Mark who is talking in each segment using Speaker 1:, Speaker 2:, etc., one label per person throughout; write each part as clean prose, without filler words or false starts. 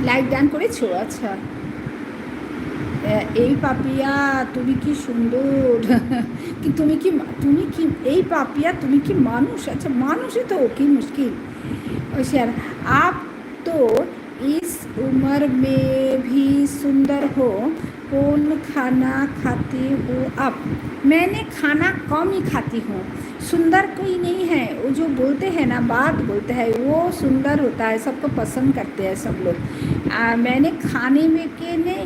Speaker 1: Like done করেছো? আচ্ছা। এই পাপিয়া তুমি কি সুন্দর! कि তুমি কি এই পাপিয়া তুমি কি মানুষ? अच्छा মানুষ ही तो की मुश्किल। होशियार आप तो इस उम्र में भी सुंदर हो। कौन खाना खाती हो आप? मैंने खाना कम ही खाती हूँ। सुंदर कोई नहीं है, वो जो बोलते हैं ना, बात बोलते हैं वो सुंदर होता है, सबको पसंद करते हैं सब लोग। मैंने खाने में के ने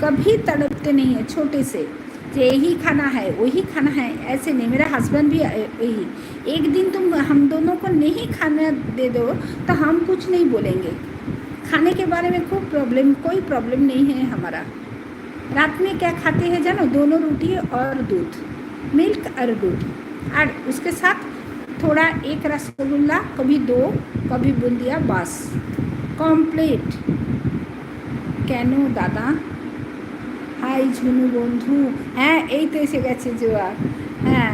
Speaker 1: कभी तड़पते नहीं है छोटे से, कि यही खाना है वही खाना है, ऐसे नहीं। मेरा हस्बैंड भी यही, एक दिन तुम हम दोनों को नहीं खाना दे दो तो हम कुछ नहीं बोलेंगे। खाने के बारे में कोई प्रॉब्लम नहीं है हमारा। रात में क्या खाते हैं जानो? दोनों रोटी और दूध, मिल्क और दूध, और उसके साथ थोड़ा एक रसगुल्ला, कभी दो, कभी बूंदिया, बस कम्प्लीट। কেন দাদা? হাই ঝুনু বন্ধু। হ্যাঁ, এই তো এসে গেছে জোয়া। হ্যাঁ,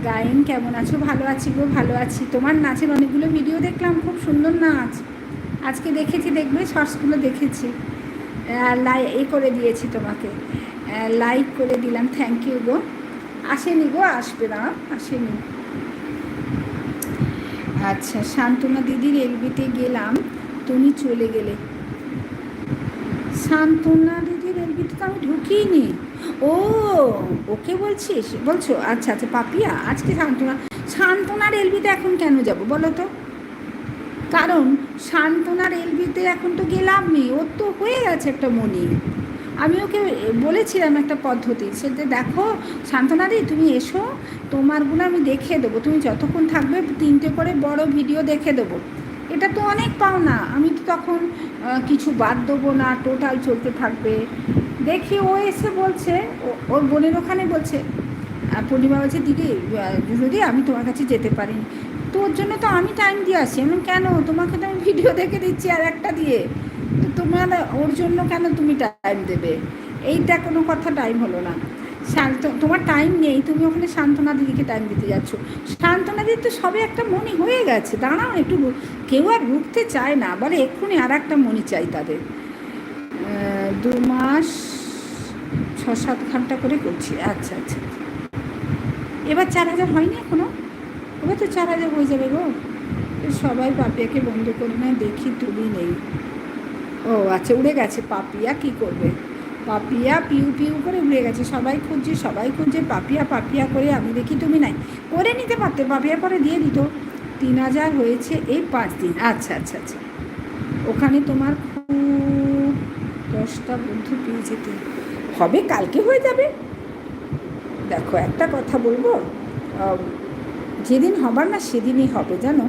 Speaker 1: গায়েন কেমন আছো? ভালো আছি গো, ভালো আছি। তোমার নাচের অনেকগুলো ভিডিও দেখলাম, খুব সুন্দর নাচ। আজকে দেখেছি, দেখবে শর্টসগুলো দেখেছি। করে দিয়েছি তোমাকে, লাইক করে দিলাম, থ্যাংক ইউ গো। আসেনি গো, আসবে না, আসেনি। আচ্ছা, শান্তনা দিদির এলবিতে গেলাম, তুমি চলে গেলে। শান্তনা দিদির এলবিতে তো আমি ঢুকিনি। ও, ওকে বলছো? আচ্ছা আচ্ছা, পাপিয়া আজকে শান্তনার এলবিতে এখন কেন যাব বলো তো? কারণ শান্তনার এলবিতে এখন তো গেলাম নেই, ওর তো হয়ে গেছে একটা মনি। আমি ওকে বলেছিলাম একটা পদ্ধতি, সেটা দেখো শান্তনাদি, তুমি এসো, তোমারগুলো আমি দেখে দেবো, তুমি যতক্ষণ থাকবে 3টে করে বড় ভিডিও দেখে দেবো। এটা তো অনেক পাওনা, আমি তো তখন কিছু বাদ দেবো না, টোটাল চলতে থাকবে। দেখি ও এসে বলছে, ওর বোনের ওখানে বলছে, পূর্ণিমা বলছে দিদি যদি আমি তোমার কাছে যেতে পারিনি, তো ওর জন্য তো আমি টাইম দিয়ে আসি। এমন কেন? তোমাকে তো আমি ভিডিও দেখে দিচ্ছি আর একটা দিয়ে, তো তোমার ওর জন্য কেন তুমি টাইম দেবে? এইটা কোনো কথা, টাইম হলো না। তোমার টাইম নেই, তুমি ওখানে শান্তনা দিদিকে টাইম দিতে যাচ্ছ। শান্তনা দিদি তো সবে একটা মনি হয়ে গেছে, দাঁড়াও একটু। কেউ আর রুখতে চায় না, বলে এক্ষুনি আর একটা মনি চাই তাদের। 2 মাস 6-7 ঘন্টা করে করছি। আচ্ছা আচ্ছা, এবার 4000 হয়নি এখনো? এবার তো 4000 হয়ে যাবে গো। সবাই পাপিয়াকে বন্ধ করে না, দেখি তুমি নেই। ও আচ্ছা, উড়ে গেছে পাপিয়া, কি করবে? পাপিয়া পিউ পিউ করে উড়ে গেছে, সবাই খুঁজছে পাপিয়া পাপিয়া করে, আমি দেখি তুমি নাই। করে নিতে পারতে, পাপিয়া পরে দিয়ে দিত। 3000 হয়েছে এই 5 দিন। আচ্ছা আচ্ছা আচ্ছা, ওখানে তোমার খুব 10টা বন্ধু পেয়ে যেতে হবে, কালকে হয়ে যাবে। দেখো একটা কথা বলবো, যেদিন হবার না সেদিনই হবে, জানো।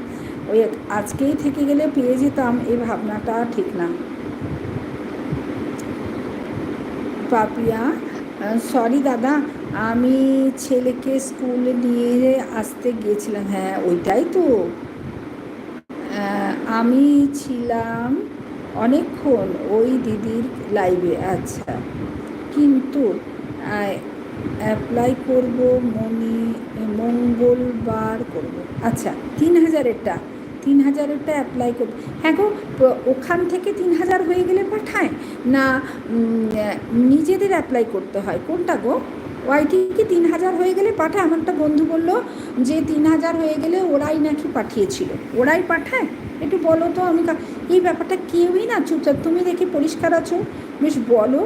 Speaker 1: ওই আজকেই থেকে গেলে পেয়ে যেতাম, এই ভাবনাটা ঠিক না। পাপিয়া সরি দাদা, আমি ছেলেকে স্কুলে নিয়ে আসতে গিয়েছিলাম। হ্যাঁ ওইটাই তো, আমি ছিলাম অনেকক্ষণ ওই দিদির লাইভে। আচ্ছা, কিন্তু অ্যাপ্লাই করব মঙ্গলবার করব। আচ্ছা, 3000-এরটা অ্যাপ্লাই করব। হ্যাঁ গো, ওখান থেকে 3000 হয়ে গেলে পাঠায় না, নিজেদের অ্যাপ্লাই করতে হয়? কোনটা গো? ওয়াইটিকে 3000 হয়ে গেলে পাঠায়? আমার একটা বন্ধু বললো যে 3000 হয়ে গেলে ওরাই নাকি পাঠিয়েছিল, ওরাই পাঠায়। একটু বলো তো, আমি এই ব্যাপারটা কেউই না, চুপচাপ তুমি দেখি পরিষ্কার আছো, বেশ বলো।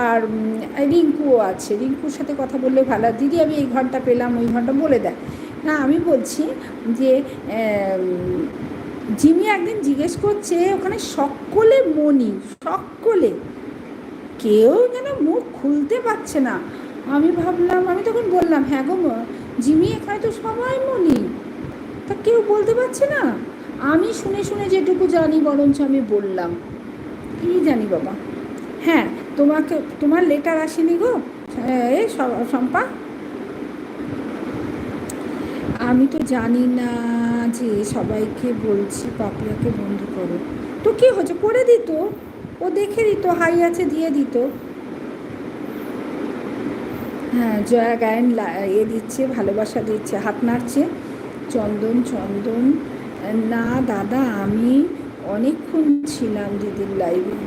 Speaker 1: আর রিঙ্কুও আছে, রিঙ্কুর সাথে কথা বললে ভালো। দিদি আমি এই ঘন্টা পেলাম, ওই ঘন্টা বলে দেয় না। আমি বলছি যে জিমি একদিন জিজ্ঞেস করছে, ওখানে সকলে মনি, সকলে, কেউ যেন মুখ খুলতে পারছে না। আমি ভাবলাম, আমি তখন বললাম হ্যাঁ গো জিমি, এখানে তো সবাই মনি, তা কেউ বলতে পারছে না। আমি শুনে শুনে যেটুকু জানি বরঞ্চ আমি বললাম, কী জানি বাবা। হ্যাঁ, তোমার লেটার আসেনি গো শম্পা? আমি তো জানি না যে সবাইকে বলছি পাপিয়াকে বন্ধ করো, তো কী হচ্ছে, করে দিত, ও দেখে দিত, হাই আছে দিয়ে দিত। হ্যাঁ, জয়া গায়ন দিচ্ছে, ভালোবাসা দিচ্ছে, হাত নাড়ছে। চন্দন, না দাদা, আমি অনেকক্ষণ ছিলাম দিদির লাইভে।